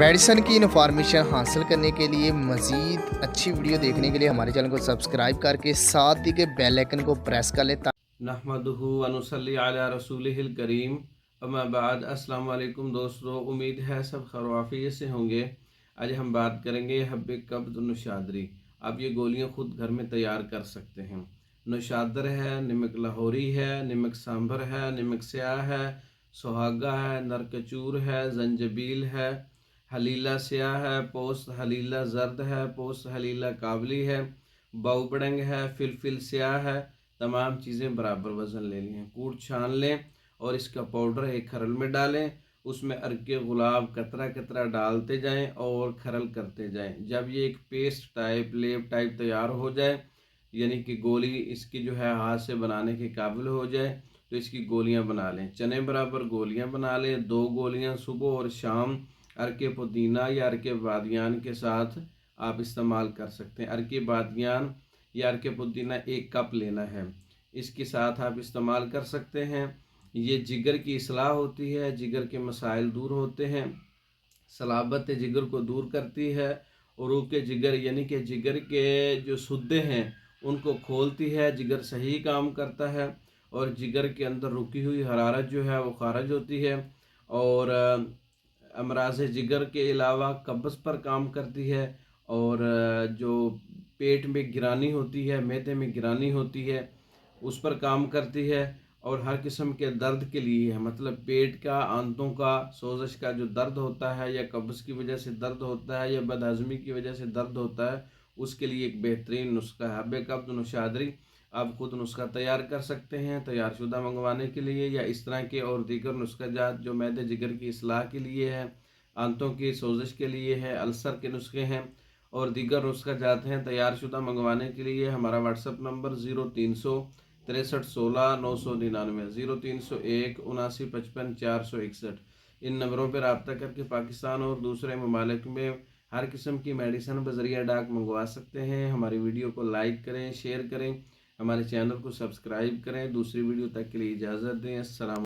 Medicine की information हासिल करने के लिए मज़ीद अच्छी वीडियो देखने के लिए हमारे चैनल को सब्सक्राइब करके साथ ही के बेल आइकन को प्रेस कर लें। नहमदुहु व नुसल्ली अला रसूलिहिल करीम अम्मा बाद। अस्सलाम वालेकुम दोस्तों, उम्मीद है सब खैर से होंगे। आज हम बात करेंगे हब्बे कब्ज़ नौशादरी। आप ये गोलियां खुद घर में तैयार कर सकते हैं। नौशादर है, नमक लाहौरी है, नमक सांभर है, नमक स्याह है, सुहागा है, नरकचूर है, जंजबील है, हलीला स्याह है, पोस्त हलीला जर्द है, पोस्त हलीला काबली है, बाउबड़ंग है, फिलफिल स्याह है। तमाम चीज़ें बराबर वज़न ले लें, कूट छान लें और इसका पाउडर एक खरल में डालें। उसमें अर्के गुलाब कतरा कतरा डालते जाएं और खरल करते जाएं। जब ये एक पेस्ट टाइप लेप टाइप तैयार हो जाए, यानी कि गोली इसकी जो है हाथ से बनाने के काबिल हो जाए, तो इसकी गोलियां बना लें। चने बराबर गोलियां बना लें। 2 गोलियां सुबह और शाम अर्के पुदीना या अर्के बादियान के साथ आप इस्तेमाल कर सकते हैं। अर्के बादियान या अर्के पुदीना 1 कप लेना है, इसके साथ आप इस्तेमाल कर सकते हैं। ये जिगर की इस्लाह होती है, जिगर के मसाइल दूर होते हैं, सलाबत जिगर को दूर करती है, उरूक़ के जिगर यानी कि जिगर के जो सुद्दे हैं उनको खोलती है। जिगर सही काम करता है और जिगर के अंदर रुकी हुई हरारत जो है वो खारिज होती है। और अमराज जिगर के अलावा कब्ज़ पर काम करती है। और जो पेट में गिरानी होती है, मैदे में गिरानी होती है, उस पर काम करती है। और हर किस्म के दर्द के लिए है, मतलब पेट का, आंतों का, सोजश का जो दर्द होता है या कब्ज़ की वजह से दर्द होता है या बदहज़मी की वजह से दर्द होता है, उसके लिए एक बेहतरीन नुस्खा है हब्बे कब्ज़ नौशादरी। आप खुद नुस्खा तैयार कर सकते हैं। तैयार शुदा मंगवाने के लिए या इस तरह के और दीगर नुस्खा जात जो मैदे जिगर की इस्लाह के लिए है, आंतों की सोजिश के लिए है, अल्सर के नुस्खे हैं और दीगर नुस्खा जात हैं, तैयार शुदा मंगवाने के लिए हमारा व्हाट्सअप नंबर 0363169199 0301 7955 461। इन नंबरों पर रब्ता करके पाकिस्तान और दूसरे ममालिक में हर किस्म की मेडिसिन बजरिया डाक मंगवा सकते हैं। हमारी वीडियो को लाइक करें, शेयर करें, हमारे चैनल को सब्सक्राइब करें। दूसरी वीडियो तक के लिए इजाज़त दें। अस्सलाम।